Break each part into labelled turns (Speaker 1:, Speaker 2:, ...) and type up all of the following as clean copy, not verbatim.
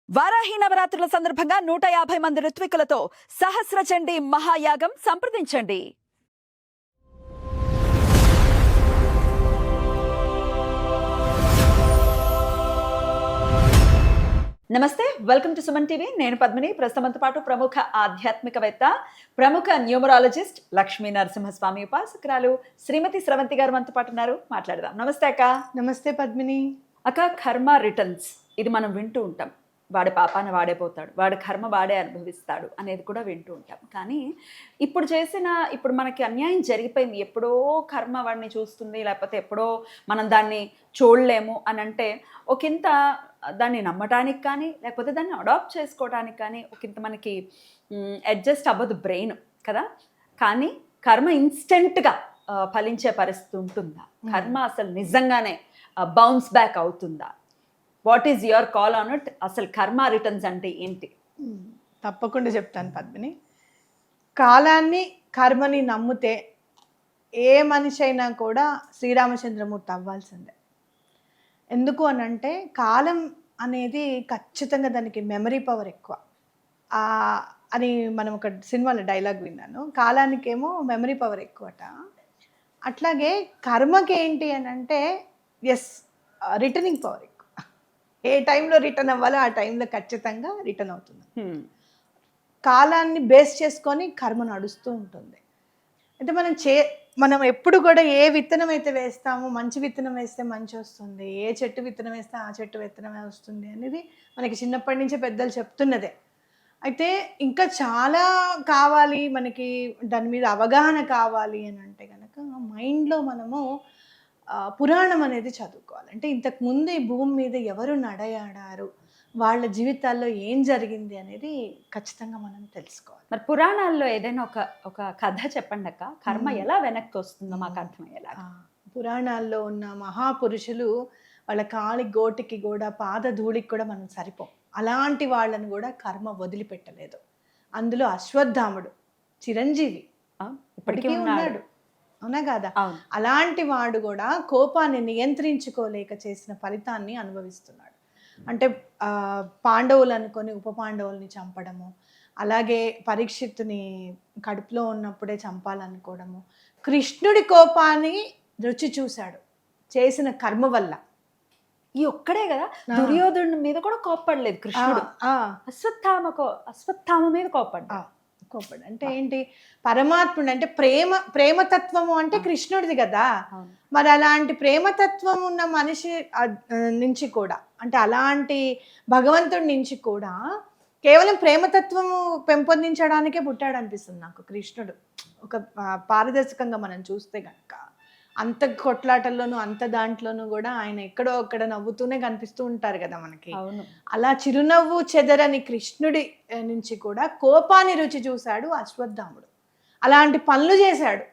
Speaker 1: వారాహి నవరాత్రుల సందర్భంగా 150 మంది ఋత్వికులతో సహస్ర చండీ మహాయాగం సంప్రదించండి. నమస్తే, వెల్కమ్ టు సుమన్ టీవీ. నేను పద్మిని. ప్రస్తుతంతో పాటు ప్రముఖ ఆధ్యాత్మికవేత్త, ప్రముఖ న్యూమరాలజిస్ట్ లక్ష్మీ నరసింహస్వామి ఉపాసకురాలు శ్రీమతి స్రవంతి గారు మనతో పాటు ఉన్నారు. మాట్లాడదాం. నమస్తే అక్క.
Speaker 2: నమస్తే పద్మిని.
Speaker 1: అక్క, కర్మ రిటర్న్స్ ఇది మనం వింటూ ఉంటాం. వాడి పాపాన వాడే పోతాడు, వాడి కర్మ వాడే అనుభవిస్తాడు అనేది కూడా వింటూ ఉంటాం. కానీ ఇప్పుడు మనకి అన్యాయం జరిగిపోయింది, ఎప్పుడో కర్మ వాడిని చూస్తుంది, లేకపోతే ఎప్పుడో మనం దాన్ని చూడలేము అని అంటే ఒకంత దాన్ని నమ్మటానికి కానీ లేకపోతే దాన్ని అడాప్ట్ చేసుకోవడానికి కానీ ఒకంత మనకి అడ్జస్ట్ అవ్వదు బ్రెయిన్ కదా. కానీ కర్మ ఇన్స్టెంట్గా ఫలించే పరిస్థితి ఉంటుందా? కర్మ అసలు నిజంగానే బౌన్స్ బ్యాక్ అవుతుందా? What is your call on it? అసలు కర్మ రిటర్న్స్ అంటే ఏంటి?
Speaker 2: తప్పకుండా చెప్తాను పద్మిని. కాలాన్ని కర్మని నమ్మితే ఏ మనిషి అయినా కూడా శ్రీరామచంద్రమూర్తి అవ్వాల్సిందే. ఎందుకు అని అంటే కాలం అనేది ఖచ్చితంగా దానికి మెమరీ పవర్ ఎక్కువ అని మనం ఒక సినిమాలో డైలాగ్ విన్నాను. కాలానికేమో మెమరీ పవర్ ఎక్కువట. అట్లాగే కర్మకి ఏంటి అని అంటే రిటర్నింగ్ పవర్ ఎక్కువ. ఏ టైంలో రిటర్న్ అవ్వాలో ఆ టైంలో ఖచ్చితంగా రిటర్న్ అవుతుంది. కాలాన్ని బేస్ చేసుకొని కర్మ నడుస్తూ ఉంటుంది. అయితే మనం ఎప్పుడు కూడా ఏ విత్తనం అయితే వేస్తామో, మంచి విత్తనం వేస్తే మంచి వస్తుంది, ఏ చెట్టు విత్తనం వేస్తే ఆ చెట్టు విత్తనమే వస్తుంది అనేది మనకి చిన్నప్పటి నుంచే పెద్దలు చెప్తున్నదే. అయితే ఇంకా చాలా కావాలి మనకి, దాని మీద అవగాహన కావాలి అని అంటే కనుక మైండ్లో మనము పురాణం అనేది చదువుకోవాలి. అంటే ఇంతకుముందు ఈ భూమి మీద ఎవరు నడయాడారు, వాళ్ళ జీవితాల్లో ఏం జరిగింది అనేది ఖచ్చితంగా మనం తెలుసుకోవాలి.
Speaker 1: మరి పురాణాల్లో ఏదైనా ఒక కథ చెప్పండి అక్క, కర్మ ఎలా వెనక్కి వస్తుందో మాకు అర్థమయ్యేలా.
Speaker 2: పురాణాల్లో ఉన్న మహాపురుషులు వాళ్ళ కాలి గోటికి కూడా, పాద ధూళికి కూడా మనం సరిపోం. అలాంటి వాళ్ళని కూడా కర్మ వదిలిపెట్టలేదు. అందులో అశ్వత్థాముడు చిరంజీవి ఇప్పటికీ ఉన్నాడు, అవునా కాదా? అలాంటి వాడు కూడా కోపాన్ని నియంత్రించుకోలేక చేసిన ఫలితాన్ని అనుభవిస్తున్నాడు. అంటే పాండవులు అనుకొని ఉప పాండవుల్ని చంపడము, అలాగే పరీక్షిత్తుని కడుపులో ఉన్నప్పుడే చంపాలనుకోవడము, కృష్ణుడి కోపాన్ని రుచి చూశాడు చేసిన కర్మ వల్ల.
Speaker 1: ఈ ఒక్కడే కదా, దుర్యోధను మీద కూడా కోప్పడలేదు కృష్ణుడు, అశ్వత్థామ మీద కోప్పడ్డా.
Speaker 2: అంటే ఏంటి? పరమాత్ముడు అంటే ప్రేమతత్వము అంటే కృష్ణుడిది కదా. మరి అలాంటి ప్రేమతత్వం ఉన్న మనిషి నుంచి కూడా, అంటే అలాంటి భగవంతుడి నుంచి కూడా కేవలం ప్రేమతత్వము పెంపొందించడానికే పుట్టాడు అనిపిస్తుంది నాకు కృష్ణుడు. ఒక పారదర్శకంగా మనం చూస్తే కనుక అంత కొట్లాటల్లోనూ అంత దాంట్లోనూ కూడా ఆయన ఎక్కడో అక్కడ నవ్వుతూనే కనిపిస్తూ ఉంటారు కదా మనకి. అలా చిరునవ్వు చెదరని కృష్ణుడి నుంచి కూడా కోపాన్ని రుచి చూశాడు అశ్వత్థాముడు. అలాంటి పనులు చేశాడు.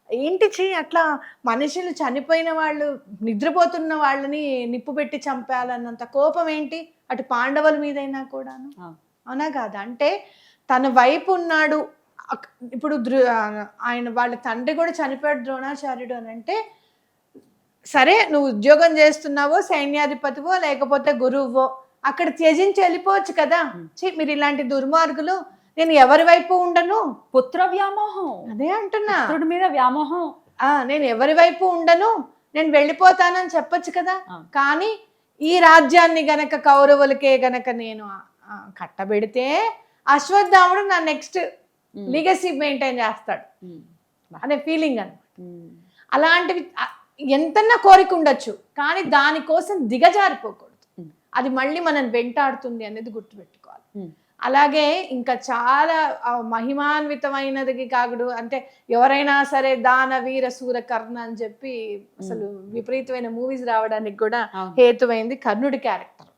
Speaker 2: ఏంటి అట్లా మనుషులు చనిపోయిన వాళ్ళు, నిద్రపోతున్న వాళ్ళని నిప్పు పెట్టి చంపాలన్నంత కోపం ఏంటి అటు పాండవుల మీదైనా కూడాను, అవునా కాదా? అంటే తన వైపు ఉన్నాడు. ఇప్పుడు ఆయన వాళ్ళ తండ్రి కూడా చనిపోయాడు ద్రోణాచార్యుడు అని అంటే, సరే నువ్వు ఉద్యోగం చేస్తున్నావో, సైన్యాధిపతివో లేకపోతే గురువువో, అక్కడ త్యజించి వెళ్ళిపోవచ్చు కదా. మీరు ఇలాంటి దుర్మార్గులు, నేను ఎవరి వైపు ఉండను,
Speaker 1: పుత్ర వ్యామోహం,
Speaker 2: అదే అంటున్నా,
Speaker 1: పుత్రుడి మీద వ్యామోహం,
Speaker 2: నేను ఎవరి వైపు ఉండను, నేను వెళ్ళిపోతానని చెప్పొచ్చు కదా. కానీ ఈ రాజ్యాన్ని గనక కౌరవులకే గనక నేను కట్టబెడితే అశ్వత్థాముడు నా నెక్స్ట్ లీగసీ మెయింటైన్ చేస్తాడు అనే ఫీలింగ్ అన్నమాట. అలాంటివి ఎంతన్నా కోరిక ఉండొచ్చు, కానీ దానికోసం దిగజారిపోకూడదు. అది మళ్ళీ మనం వెంటాడుతుంది అనేది గుర్తుపెట్టుకోవాలి. అలాగే ఇంకా చాలా మహిమాన్వితమైనది కాకుడు అంటే ఎవరైనా సరే దాన వీర సూర కర్ణ అని చెప్పి అసలు విపరీతమైన మూవీస్ రావడానికి కూడా హేతువైంది కర్ణుడి క్యారెక్టర్.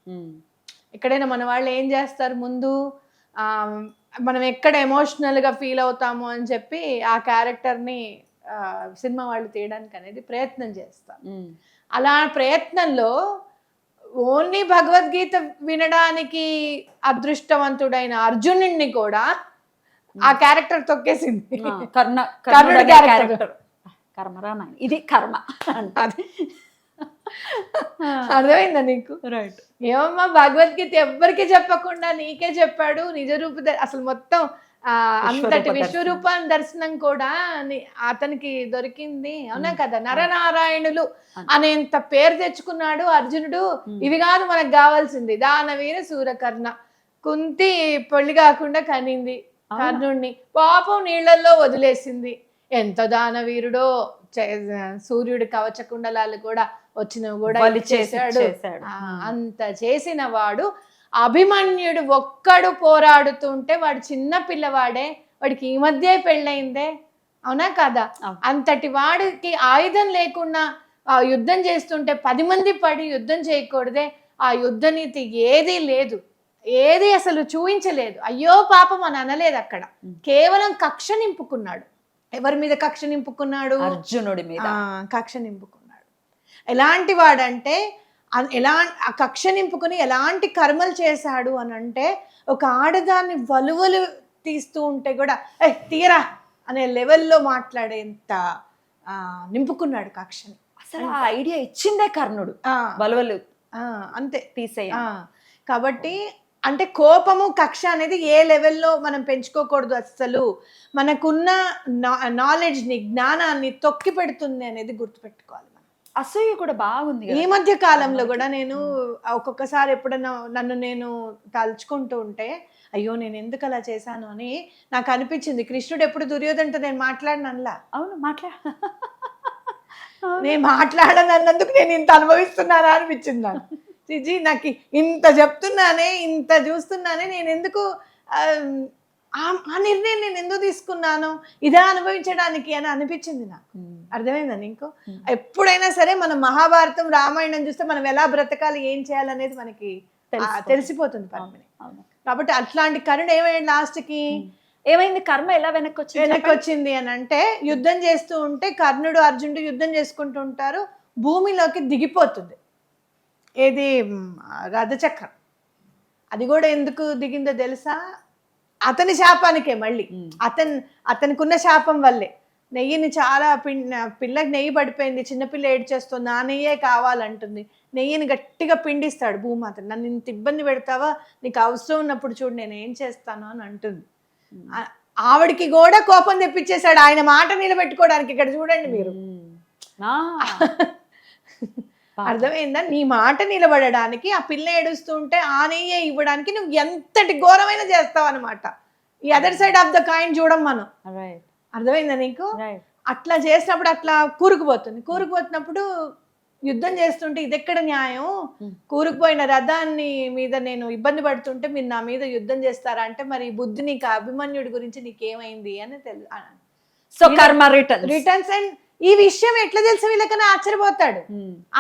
Speaker 2: ఎక్కడైనా మన వాళ్ళు ఏం చేస్తారు, ముందు మనం ఎక్కడ ఎమోషనల్గా ఫీల్ అవుతాము అని చెప్పి ఆ క్యారెక్టర్ని సినిమా వాళ్ళు తీయడానికి అనేది ప్రయత్నం చేస్తారు. అలా ప్రయత్నంలో ఓన్లీ భగవద్గీత వినడానికి అదృష్టవంతుడైన అర్జునుడిని కూడా ఆ క్యారెక్టర్ తొక్కేసింది.
Speaker 1: కర్ణుడి క్యారెక్టర్. కర్మరా ఇది కర్మ.
Speaker 2: అర్థమైందా నీకు?
Speaker 1: రైట్.
Speaker 2: ఏమమ్మా భగవద్గీత ఎవ్వరికి చెప్పకుండా నీకే చెప్పాడు నిజ రూప అసలు మొత్తం అంతటి విశ్వరూప దర్శనం కూడా అతనికి దొరికింది. అవునా కదా? నరనారాయణులు అనేంత పేరు తెచ్చుకున్నాడు అర్జునుడు. ఇవి కాదు మనకు కావాల్సింది. దానవీర సూరకర్ణ, కుంతి పెళ్లి కాకుండా కనింది కర్ణుడిని, పాపం నీళ్లలో వదిలేసింది. ఎంత దానవీరుడో, సూర్యుడి కవచ కుండలాలు కూడా వచ్చినవి కూడా చేశాడు. అంత చేసిన వాడు అభిమన్యుడు ఒక్కడు పోరాడుతుంటే, వాడు చిన్న పిల్లవాడే, వాడికి ఈ మధ్య పెళ్ళయిందే. అవునా కదా? అంతటి వాడికి ఆయుధం లేకుండా యుద్ధం చేస్తుంటే 10 మంది పడి యుద్ధం చేయకూడదే? ఆ యుద్ధ నీతి ఏదీ లేదు, ఏది అసలు చూపించలేదు. అయ్యో పాపం అని అనలేదు అక్కడ. కేవలం కక్ష నింపుకున్నాడు. ఎవరి మీద కక్ష నింపుకున్నాడు?
Speaker 1: అర్జునుడి మీద
Speaker 2: కక్ష నింపుకున్నాడు. ఎలాంటి వాడంటే ఆ కక్ష నింపుకుని ఎలాంటి కర్మలు చేశాడు అని అంటే, ఒక ఆడదాన్ని వలువలు తీస్తూ ఉంటే కూడా తీరా అనే లెవెల్లో మాట్లాడేంత నింపుకున్నాడు కక్షని.
Speaker 1: అసలు ఆ ఐడియా ఇచ్చిందే కర్ణుడు, వలువలు
Speaker 2: అంతే
Speaker 1: తీసేయ.
Speaker 2: కాబట్టి అంటే కోపము కక్ష అనేది ఏ లెవెల్లో మనం పెంచుకోకూడదు. అస్సలు మనకున్న నాలెడ్జ్ని, జ్ఞానాన్ని తొక్కి పెడుతుంది అనేది గుర్తుపెట్టుకోవాలి.
Speaker 1: అసూయ కూడా బాగుంది.
Speaker 2: ఈ మధ్య కాలంలో కూడా నేను ఒక్కొక్కసారి ఎప్పుడన్నా నన్ను నేను తలుచుకుంటూ ఉంటే, అయ్యో నేను ఎందుకు అలా చేశాను అని నాకు అనిపించింది. కృష్ణుడు ఎప్పుడు దుర్యోధనతో నేను మాట్లాడినలా.
Speaker 1: అవును,
Speaker 2: నేను మాట్లాడనన్నందుకు నేను ఇంత అనుభవిస్తున్నానా అనిపించింది నాకు. చిజీ నాకు ఇంత చెప్తున్నానే, ఇంత చూస్తున్నానే, నేను ఎందుకు ఆ నిర్ణయం నేను ఎందుకు తీసుకున్నాను ఇదే అనుభవించడానికి అని అనిపించింది నాకు. అర్థమైందా నీకు? ఎప్పుడైనా సరే మనం మహాభారతం, రామాయణం చూస్తే మనం ఎలా బ్రతకాలి, ఏం చేయాలనేది మనకి తెలిసిపోతుంది పద్మిని. కాబట్టి అట్లాంటి కరుణ ఏమైంది లాస్ట్కి?
Speaker 1: ఏమైంది? కర్మ ఎలా వెనక్కి
Speaker 2: వచ్చింది అని అంటే, యుద్ధం చేస్తూ ఉంటే కర్ణుడు అర్జునుడు యుద్ధం చేసుకుంటూ ఉంటారు. భూమిలోకి దిగిపోతుంది ఏది రథచక్రం. అది కూడా ఎందుకు దిగిందో తెలుసా? అతని శాపానికే. మళ్ళీ అతనికి ఉన్న శాపం వల్లే. నెయ్యిని చాలా పిల్లకి నెయ్యి పడిపోయింది, చిన్నపిల్ల ఏడ్చేస్తుంది, ఆ నెయ్యే కావాలంటుంది. నెయ్యిని గట్టిగా పిండిస్తాడు భూమాత. నన్ను ఇంత ఇబ్బంది పెడతావా, నీకు అవసరం ఉన్నప్పుడు చూడు నేను ఏం చేస్తాను అని అంటుంది. ఆవిడికి కూడా కోపం తెప్పించేశాడు ఆయన మాట నిలబెట్టుకోవడానికి. ఇక్కడ చూడండి మీరు, అర్థమైందా? నీ మాట నిలబడడానికి, ఆ పిల్ల ఏడుస్తూ ఉంటే ఆ నెయ్యే ఇవ్వడానికి నువ్వు ఎంతటి ఘోరమైన చేస్తావు అనమాట. ఈ other side of the coin చూడం మనం. అర్థమైందా నీకు? అట్లా చేసినప్పుడు అట్లా కూరుకుపోతున్నప్పుడు యుద్ధం చేస్తుంటే ఇది ఎక్కడ న్యాయం? కూరుకుపోయిన రథాన్ని మీద నేను ఇబ్బంది పడుతుంటే మీరు నా మీద యుద్ధం చేస్తారా అంటే, మరి బుద్ధి నీకు అభిమన్యుడి గురించి నీకేమైంది అని
Speaker 1: సో కర్మ
Speaker 2: రిటర్న్స్. అండ్ ఈ విషయం ఎట్లా తెలుసు వీళ్ళకన్నా ఆశ్చర్యపోతాడు.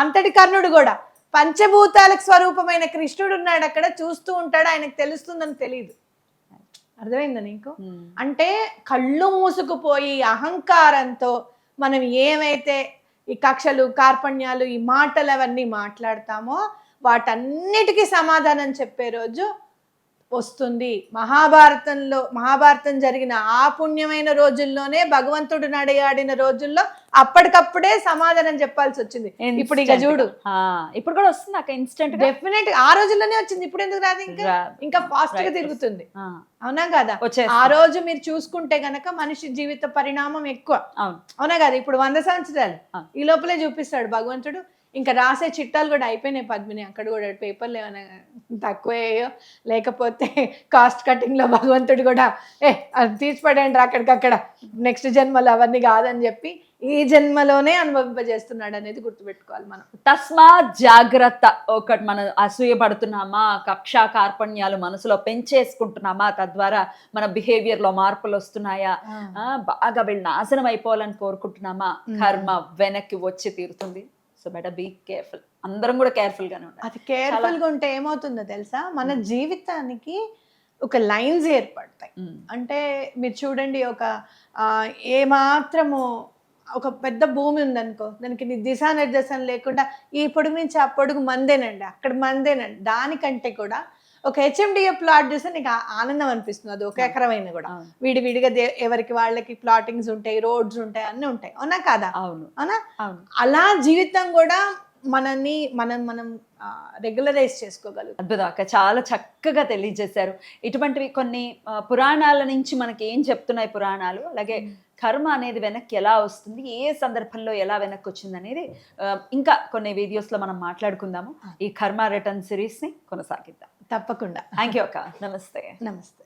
Speaker 2: అంతటి కర్ణుడు కూడా పంచభూతాలకు స్వరూపమైన కృష్ణుడు ఉన్నాడు అక్కడ, చూస్తూ ఉంటాడు, ఆయనకు తెలుస్తుందని తెలియదు. అర్థమైందా నీకు? అంటే కళ్ళు మూసుకుపోయి అహంకారంతో మనం ఏమైతే ఈ కక్షలు, కార్పణ్యాలు, ఈ మాటలు అవన్నీ మాట్లాడతామో వాటన్నిటికీ సమాధానం చెప్పే రోజు వస్తుంది. మహాభారతం జరిగిన ఆ పుణ్యమైన రోజుల్లోనే, భగవంతుడు నడయాడిన రోజుల్లో అప్పటికప్పుడే సమాధానం చెప్పాల్సి వచ్చింది. ఇప్పుడు ఇక చూడు,
Speaker 1: ఇప్పుడు కూడా వస్తుంది అక్క ఇన్స్టెంట్.
Speaker 2: డెఫినెట్ ఆ రోజుల్లోనే వచ్చింది. ఇప్పుడు ఎందుకు రాదు? ఇంకా ఫాస్ట్ గా తిరుగుతుంది. అవునా కదా? ఆ రోజు మీరు చూసుకుంటే గనక మనిషి జీవిత పరిణామం ఎక్కువ. అవునా కదా? ఇప్పుడు 100 సంవత్సరాలు ఈ లోపలే చూపిస్తాడు భగవంతుడు. ఇంకా రాసే చిట్టాలు కూడా అయిపోయినాయి పద్మిని. అక్కడ కూడా పేపర్లు ఏమైనా తక్కువయ్యో, లేకపోతే కాస్ట్ కటింగ్ లో భగవంతుడు కూడా అది తీసిపడండి అక్కడికక్కడ, నెక్స్ట్ జన్మలో అవన్నీ కాదని చెప్పి ఈ జన్మలోనే అనుభవింపజేస్తున్నాడు అనేది గుర్తుపెట్టుకోవాలి మనం.
Speaker 1: తస్మాత్ జాగ్రత్త. ఒకటి మనం అసూయ పడుతున్నామా, కక్ష కార్పణ్యాలు మనసులో పెంచేసుకుంటున్నామా, తద్వారా మన బిహేవియర్ లో మార్పులు వస్తున్నాయా, బాగా వీళ్ళు నాశనం అయిపోవాలని కోరుకుంటున్నామా, కర్మ వెనక్కి వచ్చి తీరుతుంది. So better be careful. అందరం కూడా కేర్ఫుల్ గానే ఉండాలి.
Speaker 2: అది కేర్ఫుల్ గా ఉంటే ఏమవుతుందో తెలుసా, మన జీవితానికి ఒక లైన్స్ ఏర్పడతాయి. అంటే మీరు చూడండి, ఒక ఏమాత్రము ఒక పెద్ద భూమి ఉందనుకో, దానికి దిశానిర్దేశం లేకుండా ఈ పొడుగు నుంచి ఆ పొడుగు మందేనండి, అక్కడ మందేనండి, దానికంటే కూడా ఒక హెచ్ఎండిఏ ప్లాట్ చూస్తే నీకు ఆనందం అనిపిస్తుంది. అది ఒక ఎకరమైన కూడా విడివిడిగా ఎవరికి వాళ్ళకి ప్లాటింగ్స్ ఉంటాయి, రోడ్స్ ఉంటాయి, అన్నీ ఉంటాయి. అవునా కాదా?
Speaker 1: అవును.
Speaker 2: అవునా? అలా జీవితం కూడా మనల్ని మనం రెగ్యులరైజ్ చేసుకోగలుగుతాం.
Speaker 1: అద్భుతం అక్క, చాలా చక్కగా తెలియజేశారు. ఇటువంటివి కొన్ని పురాణాల నుంచి మనకి ఏం చెప్తున్నాయి పురాణాలు, అలాగే కర్మ అనేది వెనక్కి ఎలా వస్తుంది, ఏ సందర్భంలో ఎలా వెనక్కి వచ్చింది అనేది ఇంకా కొన్ని వీడియోస్లో మనం మాట్లాడుకుందాము. ఈ కర్మ రిటర్న్ సిరీస్ని కొనసాగిద్దాం.
Speaker 2: తప్పకుండా.
Speaker 1: థ్యాంక్ యూ అక్క, నమస్తే.
Speaker 2: నమస్తే.